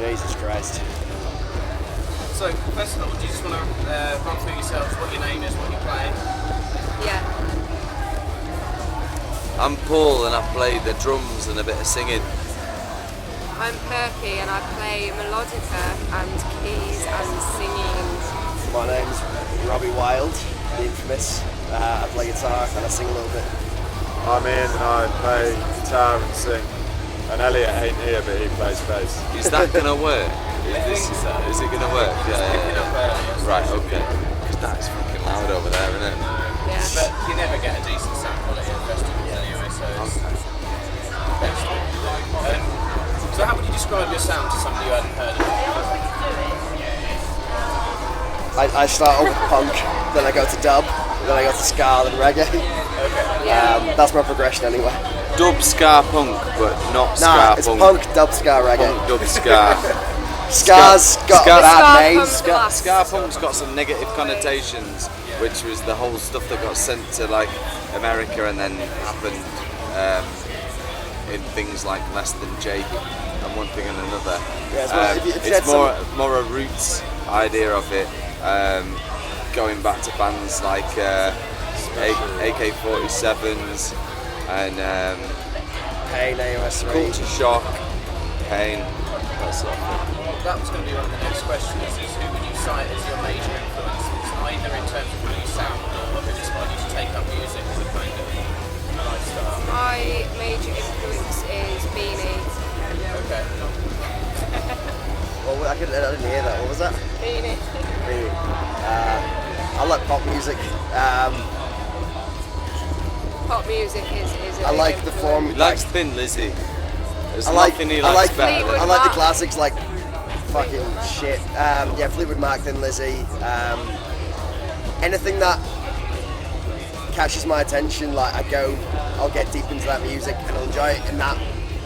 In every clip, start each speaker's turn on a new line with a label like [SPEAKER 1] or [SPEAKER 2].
[SPEAKER 1] Jesus Christ.
[SPEAKER 2] So, first of all, do you just want to run through yourselves, what your name is, what you play?
[SPEAKER 3] Yeah.
[SPEAKER 4] I'm Paul and I play the drums and a bit of singing.
[SPEAKER 3] I'm Perkie and I play melodica and keys and singing.
[SPEAKER 1] My name's Robbie Wild, the infamous. I play guitar and I sing a little bit.
[SPEAKER 5] I'm Ian and I play guitar and sing. And Elliot ain't here, but he plays bass.
[SPEAKER 4] Is that gonna work?
[SPEAKER 2] I think so.
[SPEAKER 4] Is it gonna work?
[SPEAKER 2] Picking up earlier.
[SPEAKER 4] Right, okay. Because that's fucking loud over there, isn't it?
[SPEAKER 3] Yeah.
[SPEAKER 2] But you never get a decent sound quality at festivals anyway, so it's so how would you describe your sound to somebody who hadn't heard of it?
[SPEAKER 1] I start off with punk, then I go to dub, then I go to ska, then reggae.
[SPEAKER 2] Okay.
[SPEAKER 3] Yeah.
[SPEAKER 1] That's my progression anyway.
[SPEAKER 4] Dub ska punk, but not
[SPEAKER 1] Nah,
[SPEAKER 4] ska
[SPEAKER 1] it's
[SPEAKER 4] punk.
[SPEAKER 1] punk, dub, ska, reggae.
[SPEAKER 4] Punk, dub ska.
[SPEAKER 1] Ska's got a bad name.
[SPEAKER 4] Ska punk's got some negative connotations, which was the whole stuff that got sent to like America and then happened in things like Less Than Jake and one thing and another.
[SPEAKER 1] Yeah,
[SPEAKER 4] it's more a roots idea of it, going back to bands like AK-47s and
[SPEAKER 1] Pain, AOS3.
[SPEAKER 4] Culture Shock, Pain, that sort of thing.
[SPEAKER 2] That was going to be one of the next questions, is who would you cite as your major influences, either in terms of how you sound or who inspired you to take up music as a kind of lifestyle?
[SPEAKER 3] My major influence is Beanie.
[SPEAKER 2] Okay.
[SPEAKER 1] Well, I didn't hear that. What was that?
[SPEAKER 3] Beanie.
[SPEAKER 1] Really? I like pop music.
[SPEAKER 3] Pop music is a
[SPEAKER 1] I
[SPEAKER 3] big
[SPEAKER 1] like the form.
[SPEAKER 4] He likes Thin Lizzy. There's
[SPEAKER 1] I like,
[SPEAKER 4] nothing he
[SPEAKER 1] I
[SPEAKER 4] likes
[SPEAKER 1] like,
[SPEAKER 4] better
[SPEAKER 3] Fleetwood
[SPEAKER 4] than
[SPEAKER 1] I like the
[SPEAKER 3] Mac.
[SPEAKER 1] classics like fucking shit. Yeah, Fleetwood Mac, Thin Lizzy. Anything that catches my attention, like I'll get deep into that music and I'll enjoy it, and that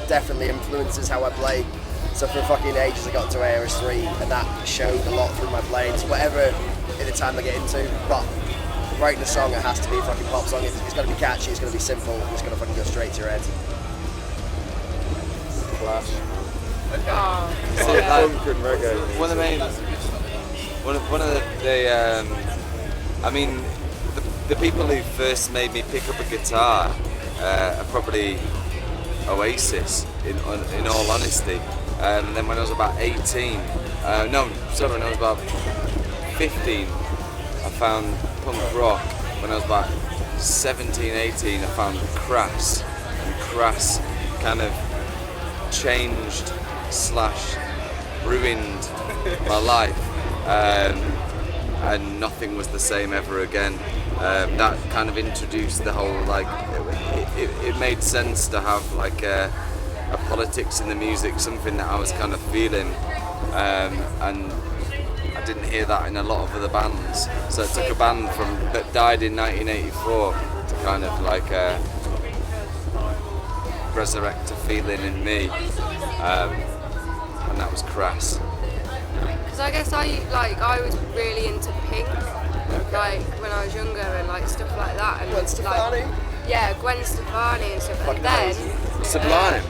[SPEAKER 1] definitely influences how I play. So for fucking ages I got to AOS3 and that showed a lot through my playing. So whatever at the time I get into, but writing a song, it has to be a fucking pop song. It's got to be catchy, it's got to be simple, it's got to fucking go straight to your head.
[SPEAKER 5] Clash.
[SPEAKER 3] Oh,
[SPEAKER 4] So,
[SPEAKER 3] yeah.
[SPEAKER 5] Punk and reggae.
[SPEAKER 4] one of the main, one of the I mean, the people who first made me pick up a guitar are probably Oasis, in all honesty. And then when I was about 18, when I was about 15, I found punk rock. When I was about 17, 18, I found Crass, and Crass kind of changed / ruined my life, and nothing was the same ever again. That kind of introduced the whole, like, it made sense to have like a politics in the music, something that I was kind of feeling, and I didn't hear that in a lot of other bands. So it took a band that died in 1984 to kind of like resurrect a feeling in me, and that was Crass.
[SPEAKER 3] Because I guess I was really into Pink, like when I was younger and like stuff like that, and
[SPEAKER 1] Gwen Stefani?
[SPEAKER 3] like, yeah, Gwen Stefani and stuff. And then
[SPEAKER 4] Sublime.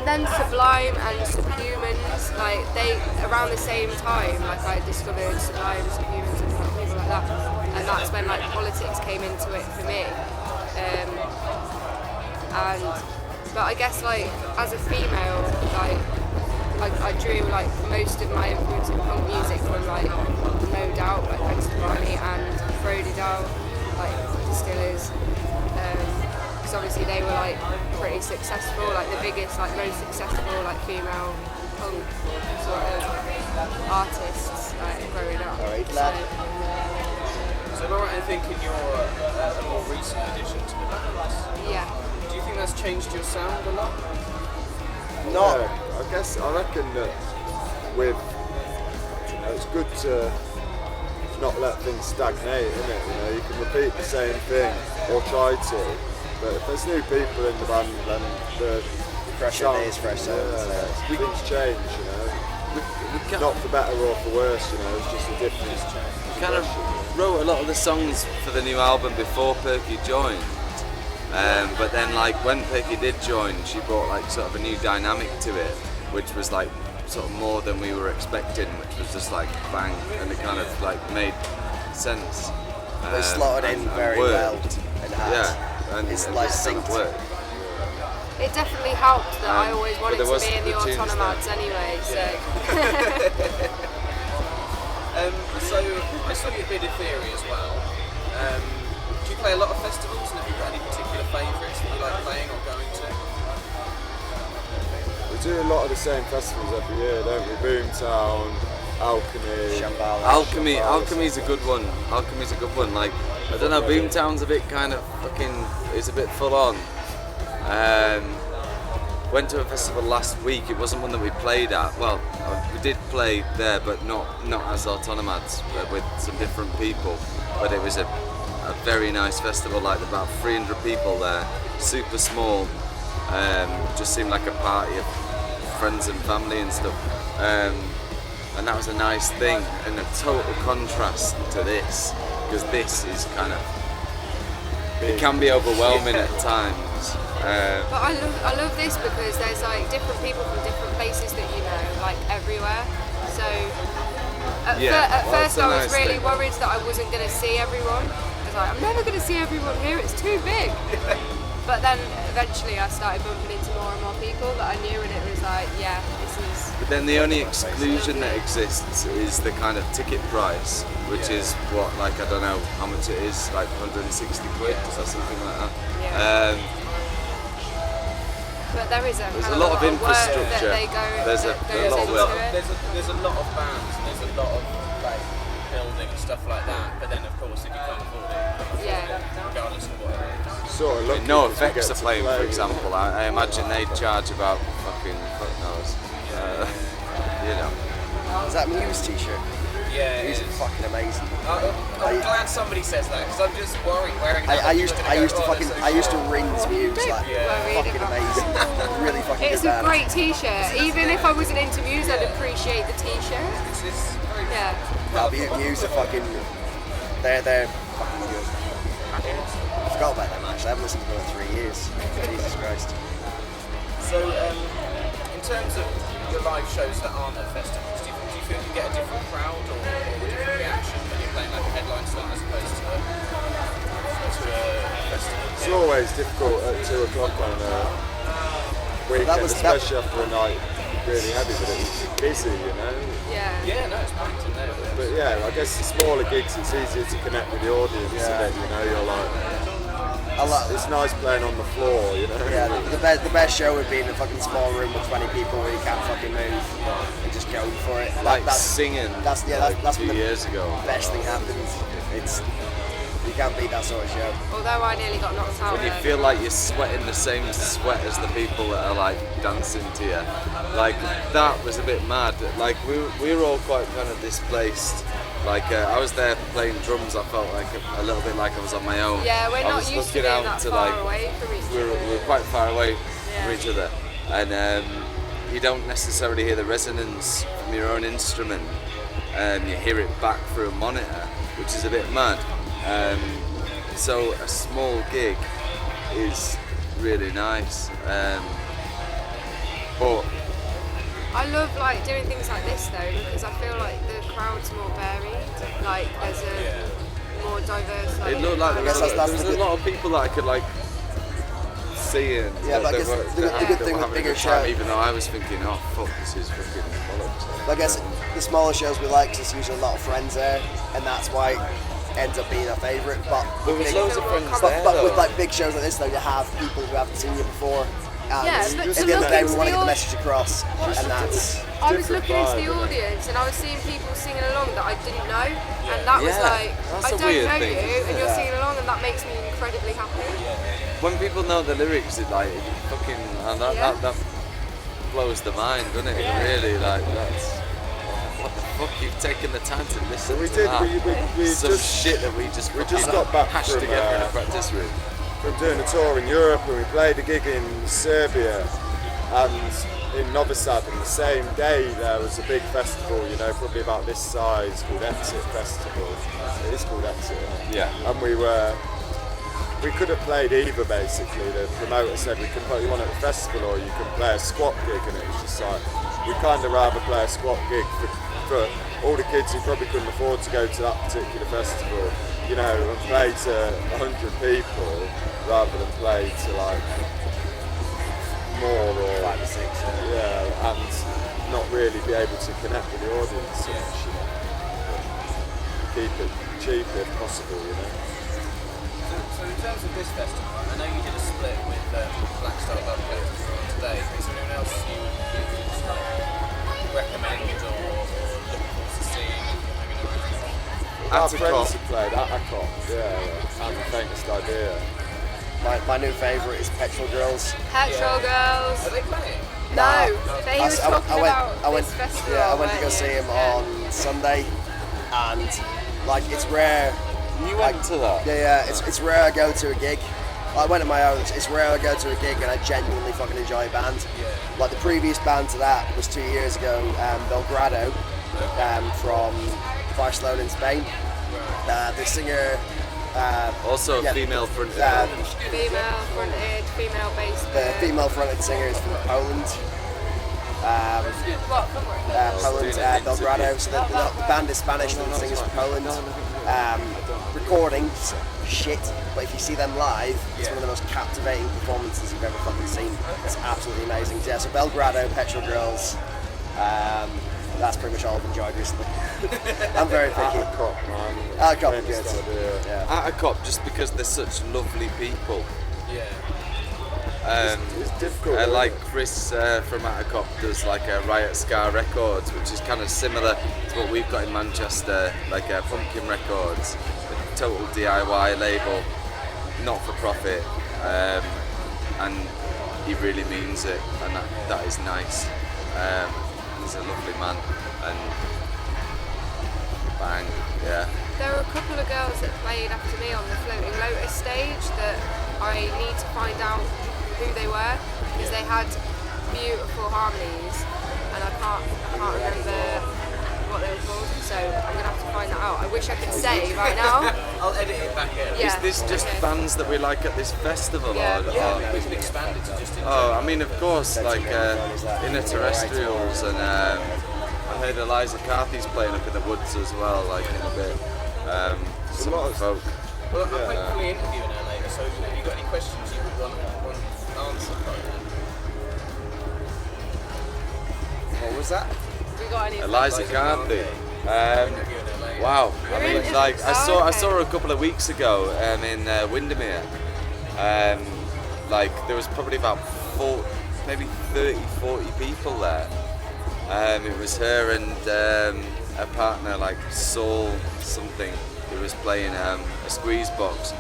[SPEAKER 3] then Sublime and Subhumans, like they around the same time, like I discovered Sublime, Subhumans, and like, people like that, and that's when like politics came into it for me. But I guess like as a female, like I drew like most of my influence in punk music from like No Doubt, like Gwen Stefani and Froded Out, like Distillers, because obviously they were like pretty successful, like the biggest, like most successful like female punk sort of artists like growing up.
[SPEAKER 1] Alright, lad.
[SPEAKER 2] So am I right in thinking you're a more recent addition to the band?
[SPEAKER 3] Yeah.
[SPEAKER 2] Do you think that's changed your sound a lot?
[SPEAKER 1] Not.
[SPEAKER 5] Yeah, I guess I reckon that with, it's good to not let things stagnate, isn't it? You can repeat the same thing or try to, but if there's new people in the band, then the
[SPEAKER 1] Fresh ideas, fresh sounds.
[SPEAKER 5] things change, not for better or for worse, it's just a difference.
[SPEAKER 4] Kind of wrote a lot of the songs for the new album before Perkie joined, but then like when Perkie did join, she brought like sort of a new dynamic to it, which was like sort of more than we were expecting, which was just like bang, and it kind of like made sense.
[SPEAKER 1] They slotted in
[SPEAKER 4] and
[SPEAKER 1] very
[SPEAKER 4] worked.
[SPEAKER 1] well. And
[SPEAKER 4] Yeah, and
[SPEAKER 1] it's
[SPEAKER 4] and
[SPEAKER 1] like
[SPEAKER 4] just kind of
[SPEAKER 1] synced.
[SPEAKER 4] worked.
[SPEAKER 3] It definitely helped that I always wanted
[SPEAKER 4] there
[SPEAKER 3] to
[SPEAKER 4] was
[SPEAKER 3] be in the
[SPEAKER 4] the tunes
[SPEAKER 3] Autonomads anyway, so.
[SPEAKER 2] So I saw you a bit of theory as well. Do you play a lot of festivals, and have you got any particular favourites that you like playing or going to?
[SPEAKER 5] We do a lot of the same festivals every year, don't we? Boomtown, Alchemy.
[SPEAKER 1] Shambhala.
[SPEAKER 4] Alchemy's a good one. Alchemy's a good one. Like, I don't know, Boomtown's a bit kind of fucking, it's a bit full on. Went to a festival last week. It wasn't one that we played at. Well, we did play there, but not as Autonomads, but with some different people. But it was a very nice festival, like about 300 people there, super small. Just seemed like a party of friends and family and stuff. And that was a nice thing, and a total contrast to this, because this is kind of, it can be overwhelming at times.
[SPEAKER 3] But I love this because there's like different people from different places that you know, like everywhere. So at first I was really worried that I wasn't going to see everyone. I was like, I'm never going to see everyone here, it's too big. But then eventually I started bumping into more and more people that I knew, and it was like, yeah, this is...
[SPEAKER 4] But then the only exclusion that exists is the kind of ticket price, which is what, like, I don't know how much it is, like 160 quid or something like that.
[SPEAKER 3] Yeah. But there is
[SPEAKER 4] There's a lot of infrastructure. There's a lot of work.
[SPEAKER 2] There's a lot of bands, and there's a lot of like building and stuff like that. But then, of course, if you can't afford it, regardless of what it is.
[SPEAKER 5] Sort of lucky
[SPEAKER 4] No
[SPEAKER 5] because we
[SPEAKER 4] Effects
[SPEAKER 5] get
[SPEAKER 4] are
[SPEAKER 5] to
[SPEAKER 4] playing,
[SPEAKER 5] play.
[SPEAKER 4] for example. I imagine they charge about fucking fuck knows. You know.
[SPEAKER 1] Is that Muse t-shirt?
[SPEAKER 2] Yeah, it
[SPEAKER 1] Muse
[SPEAKER 2] is.
[SPEAKER 1] is fucking amazing.
[SPEAKER 2] I'm glad somebody says that, because I'm just worried wearing that.
[SPEAKER 1] I used to rinse Muse, like fucking amazing. Really fucking
[SPEAKER 3] It's
[SPEAKER 1] good
[SPEAKER 3] a
[SPEAKER 1] band.
[SPEAKER 3] great t-shirt. Even if I wasn't into Muse, I'd appreciate the t-shirt. Yeah.
[SPEAKER 1] No, Muse are fucking, they're fucking good. I forgot about them actually. I haven't listened to them in 3 years. Jesus Christ.
[SPEAKER 2] So, in terms of your live shows that aren't at festivals, do you feel you get a different crowd or a different reaction when you're playing like a headline slot as opposed to a festival?
[SPEAKER 5] It's always difficult at 2 o'clock on a weekend, especially after a night really heavy, but it was busy, you know.
[SPEAKER 3] Yeah.
[SPEAKER 2] Yeah, no, it's packed in there.
[SPEAKER 5] But yeah, I guess the smaller gigs, it's easier to connect with the audience a bit, you know. You're like, it's nice playing on the floor, you know.
[SPEAKER 1] Yeah, the best show would be in a fucking small room with 20 people where you can't fucking move and just go for it.
[SPEAKER 4] Like
[SPEAKER 1] that's
[SPEAKER 4] singing.
[SPEAKER 1] That's
[SPEAKER 4] a few
[SPEAKER 1] when the
[SPEAKER 4] years ago.
[SPEAKER 1] best thing happens. It's you can't beat that sort of show.
[SPEAKER 3] Although I nearly got knocked out.
[SPEAKER 4] When you feel like you're sweating the same sweat as the people that are like dancing to you, like that was a bit mad. Like we were all quite kind of displaced. Like I was there playing drums. I felt like a little bit like I was on my own.
[SPEAKER 3] Yeah, we're
[SPEAKER 4] I
[SPEAKER 3] not
[SPEAKER 4] was
[SPEAKER 3] used to
[SPEAKER 4] looking
[SPEAKER 3] being
[SPEAKER 4] out
[SPEAKER 3] that
[SPEAKER 4] to
[SPEAKER 3] far
[SPEAKER 4] like
[SPEAKER 3] away from each
[SPEAKER 4] we
[SPEAKER 3] other.
[SPEAKER 4] were quite far away
[SPEAKER 3] Yeah.
[SPEAKER 4] from each other, and you don't necessarily hear the resonance from your own instrument. You hear it back through a monitor, which is a bit mad. So a small gig is really nice, but
[SPEAKER 3] I love like doing things like this though, because I feel like the crowd's more varied. Like there's a more diverse. Like,
[SPEAKER 4] it looked like there
[SPEAKER 1] guess
[SPEAKER 4] was
[SPEAKER 1] that's
[SPEAKER 4] a lot of people that I could like see and
[SPEAKER 1] Yeah, but I
[SPEAKER 4] they
[SPEAKER 1] guess
[SPEAKER 4] were-
[SPEAKER 1] the
[SPEAKER 4] they
[SPEAKER 1] good
[SPEAKER 4] were
[SPEAKER 1] thing with
[SPEAKER 4] having a
[SPEAKER 1] bigger
[SPEAKER 4] good time,
[SPEAKER 1] shows-
[SPEAKER 4] even though I was thinking, oh fuck, this is fucking bollocks.
[SPEAKER 1] I guess the smaller shows we like, 'cause there's usually a lot of friends there, and that's why it ends up being our favourite. But
[SPEAKER 4] There was loads of friends
[SPEAKER 1] but
[SPEAKER 4] there
[SPEAKER 1] with
[SPEAKER 4] though.
[SPEAKER 1] like big shows like this, though, you have people who haven't seen you before. And
[SPEAKER 3] Yeah,
[SPEAKER 1] at
[SPEAKER 3] but
[SPEAKER 1] the
[SPEAKER 3] to
[SPEAKER 1] end of the
[SPEAKER 3] look
[SPEAKER 1] day,
[SPEAKER 3] into
[SPEAKER 1] we want to
[SPEAKER 3] the
[SPEAKER 1] get the
[SPEAKER 3] au-
[SPEAKER 1] message across, and that's.
[SPEAKER 3] I was
[SPEAKER 5] different
[SPEAKER 3] looking into
[SPEAKER 5] vibe,
[SPEAKER 3] the
[SPEAKER 5] isn't it?
[SPEAKER 3] audience and I was seeing people singing along that I didn't know, and that was
[SPEAKER 4] Yeah,
[SPEAKER 3] like,
[SPEAKER 4] that's
[SPEAKER 3] I
[SPEAKER 4] a
[SPEAKER 3] don't
[SPEAKER 4] weird
[SPEAKER 3] know
[SPEAKER 4] thing,
[SPEAKER 3] you,
[SPEAKER 4] isn't
[SPEAKER 3] and you're
[SPEAKER 1] it?
[SPEAKER 3] singing along, and that makes me incredibly happy.
[SPEAKER 4] When people know the lyrics, it like it fucking and that blows the mind, doesn't it?
[SPEAKER 3] Yeah.
[SPEAKER 4] Really, like that's what the fuck you've taken the time to listen
[SPEAKER 5] We
[SPEAKER 4] to
[SPEAKER 5] did,
[SPEAKER 4] that.
[SPEAKER 5] we
[SPEAKER 4] Some
[SPEAKER 5] just
[SPEAKER 4] shit that we just fucking
[SPEAKER 5] got back
[SPEAKER 4] hashed
[SPEAKER 5] from,
[SPEAKER 4] together in a practice room.
[SPEAKER 5] from doing a tour in Europe, and we played a gig in Serbia and in Novi Sad, and the same day there was a big festival, you know, probably about this size, called Exit Festival. It is called Exit, isn't it?
[SPEAKER 4] Yeah.
[SPEAKER 5] And we could have played either basically. The promoter said we can put you on at the festival or you can play a squat gig, and it was just like we kind of rather play a squat gig for all the kids who probably couldn't afford to go to that particular festival, you know, and play to 100 people rather than play to like more or
[SPEAKER 1] 5 or 6.
[SPEAKER 5] yeah, and not really be able to connect with the audience so much, you know. Keep it cheap if possible, you know.
[SPEAKER 2] So in terms of this festival, I know you did a split with Black Star Love Coast today. Is there anyone else you would recommend or looking forward to seeing if you're hanging around?
[SPEAKER 5] Our
[SPEAKER 4] Atacop.
[SPEAKER 5] friends have played Atacop, yeah, and the Faintest Idea.
[SPEAKER 1] My new favourite is Petrol Girls.
[SPEAKER 3] Petrol Girls.
[SPEAKER 2] Are they playing?
[SPEAKER 3] No, they were talking about
[SPEAKER 1] I went,
[SPEAKER 3] this festival.
[SPEAKER 1] yeah, I went to go
[SPEAKER 3] weren't
[SPEAKER 1] see
[SPEAKER 3] you?
[SPEAKER 1] him
[SPEAKER 3] Yeah.
[SPEAKER 1] on Sunday, and like it's rare.
[SPEAKER 4] You went to that?
[SPEAKER 1] Yeah, it's rare I go to a gig. I went on my own. It's rare I go to a gig and I genuinely fucking enjoy a band. Like the previous band to that was 2 years ago, Belgrado, from Barcelona in Spain. The singer.
[SPEAKER 4] Also
[SPEAKER 1] yeah,
[SPEAKER 4] female fronted.
[SPEAKER 3] Female fronted, female based.
[SPEAKER 1] The female fronted singer is from Poland.
[SPEAKER 3] What?
[SPEAKER 1] Poland, Belgrado. So the band is Spanish, and the singer's from Poland. Recordings, shit, but if you see them live, it's one of the most captivating performances you've ever fucking seen. It's absolutely amazing. Yeah, so Belgrado, Petrol Girls, that's pretty much all I've enjoyed recently. I'm very picky.
[SPEAKER 5] Atacop, man.
[SPEAKER 1] Atacop is
[SPEAKER 5] Faintest
[SPEAKER 1] good.
[SPEAKER 5] Idea.
[SPEAKER 1] Yeah.
[SPEAKER 4] Atacop, just because they're such lovely people.
[SPEAKER 2] Yeah.
[SPEAKER 5] It's difficult. isn't
[SPEAKER 4] Like
[SPEAKER 5] it?
[SPEAKER 4] Chris from Atacop does like a Riot Scar Records, which is kind of similar to what we've got in Manchester, like Pumpkin Records, a total DIY label, not for profit, and he really means it, and that is nice. He's a lovely man, and bang, yeah.
[SPEAKER 3] There were a couple of girls that played after me on the Floating Lotus stage that I need to find out who they were, because they had beautiful harmonies and I can't remember what they were called, so I'm gonna have to find that out. I wish I could say right now.
[SPEAKER 2] I'll edit it back in.
[SPEAKER 3] Yeah.
[SPEAKER 4] Is this just
[SPEAKER 3] Okay.
[SPEAKER 4] bands that we like at this festival?
[SPEAKER 3] Yeah.
[SPEAKER 2] Yeah, we can expand it to just
[SPEAKER 4] Oh, I mean, of course, like Inner Terrestrials, and I heard Eliza Carthy's playing up in the woods as well, like in a bit. Some
[SPEAKER 5] lot of-
[SPEAKER 4] folk.
[SPEAKER 2] Well, I'm hopefully interviewing her later, so have you got any questions you would want answered by her?
[SPEAKER 1] What was that?
[SPEAKER 3] We got any?
[SPEAKER 4] Eliza Carthy.
[SPEAKER 2] Interviewing her later.
[SPEAKER 4] Wow, I
[SPEAKER 3] You're
[SPEAKER 4] mean,
[SPEAKER 3] in-
[SPEAKER 4] like I
[SPEAKER 3] oh,
[SPEAKER 4] saw her
[SPEAKER 3] okay.
[SPEAKER 4] a couple of weeks ago in Windermere. Like there was probably about maybe 30, 40 people there. It was her and a partner, like Saul something, who was playing a squeeze box,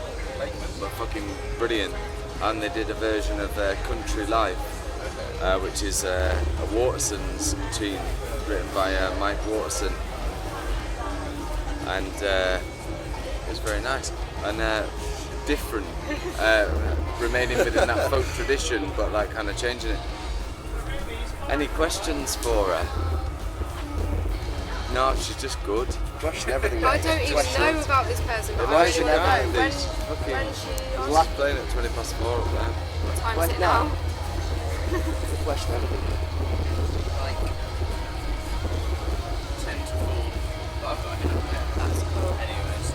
[SPEAKER 4] but fucking brilliant. And they did a version of Country Life, which is a Waterson's tune written by Mike Waterson, and it was very nice and different, remaining within that folk tradition, but like kind of changing it. Any questions for her? No, she's just good.
[SPEAKER 1] Question everything.
[SPEAKER 3] I
[SPEAKER 1] mate.
[SPEAKER 3] don't even
[SPEAKER 1] Question.
[SPEAKER 3] know about this person, but I
[SPEAKER 4] Eliza
[SPEAKER 3] really want to know.
[SPEAKER 4] Carthy, fucking-
[SPEAKER 3] When's she on?
[SPEAKER 4] She's playing at 20 past 4 up there.
[SPEAKER 3] What time is
[SPEAKER 1] When
[SPEAKER 3] it
[SPEAKER 1] now?
[SPEAKER 3] now?
[SPEAKER 1] Question everything.
[SPEAKER 2] Like 10 to 4. But I've got a hit there.
[SPEAKER 3] That's cool.
[SPEAKER 2] Anyway, so.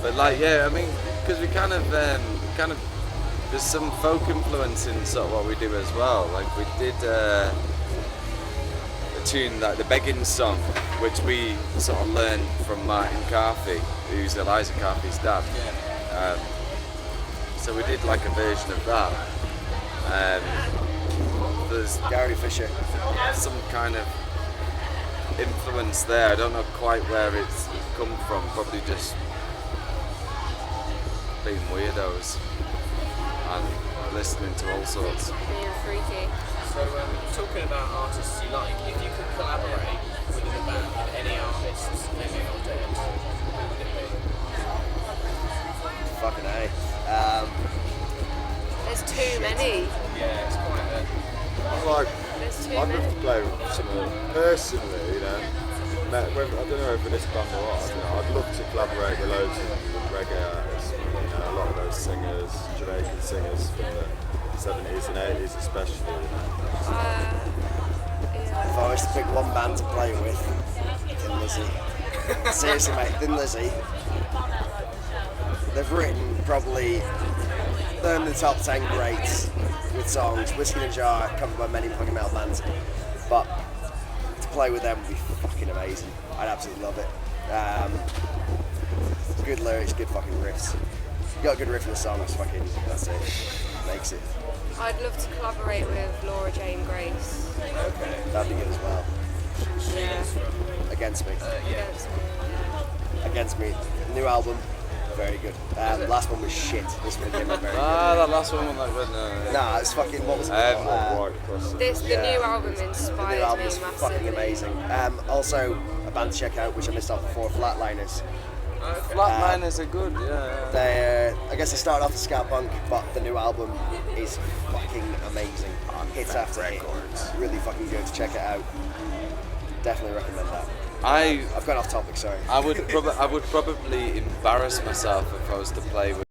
[SPEAKER 4] But like, yeah, I mean, because we kind of, there's some folk influence in sort of what we do as well. Like we did a tune, like the Begging Song, which we sort of learned from Martin Carthy, who's Eliza Carthy's dad. So we did like a version of that. There's
[SPEAKER 1] Gary Fisher.
[SPEAKER 4] some kind of influence there. I don't know quite where it's come from. Probably just being weirdos and listening to all sorts.
[SPEAKER 3] Being freaky.
[SPEAKER 2] So, talking about artists you like, if you could collaborate within a band with any artists, living or dead, who would it be?
[SPEAKER 1] Fucking A.
[SPEAKER 3] There's too many.
[SPEAKER 2] Yeah, it's quite a...
[SPEAKER 5] Like,
[SPEAKER 3] There's too
[SPEAKER 5] I'd love
[SPEAKER 3] many.
[SPEAKER 5] to play with some of them personally, you know. I don't know if this band or what, I don't know, I'd love to collaborate with loads of reggae artists, you know, a lot of those singers, Jamaican singers from the 70s and 80s especially, you know.
[SPEAKER 3] Yeah.
[SPEAKER 1] if I was to pick one band to play with, Thin Lizzy. Seriously, mate, Thin Lizzy. They've written probably, they're in the top 10 greats with songs. Whiskey in a Jar, covered by many fucking metal bands. But to play with them would be fucking amazing. I'd absolutely love it. Good lyrics, good fucking riffs. You got a good riff in the song, that's it. Makes it.
[SPEAKER 3] I'd love to collaborate with Laura Jane Grace.
[SPEAKER 2] Okay.
[SPEAKER 1] That'd be good as well.
[SPEAKER 3] Yeah.
[SPEAKER 1] Against Me.
[SPEAKER 3] Against me.
[SPEAKER 1] Against Me. New album, very good. Last one was shit. This one came out very good.
[SPEAKER 4] That last one wasn't that good. No.
[SPEAKER 1] Nah, it's fucking, what was it
[SPEAKER 4] Um,
[SPEAKER 1] called?
[SPEAKER 3] The new album inspired
[SPEAKER 1] The new album is
[SPEAKER 3] me
[SPEAKER 1] fucking
[SPEAKER 3] massively.
[SPEAKER 1] amazing. Also, a band to check out, which I missed off before, Flatliners.
[SPEAKER 2] Okay.
[SPEAKER 4] Flatliners are good, yeah.
[SPEAKER 1] They, I guess they started off as ska punk, but the new album is fucking amazing. Hits after hit. Really fucking good. Check it out. Definitely recommend that. I've gone off topic, sorry.
[SPEAKER 4] I would probably embarrass myself if I was to play with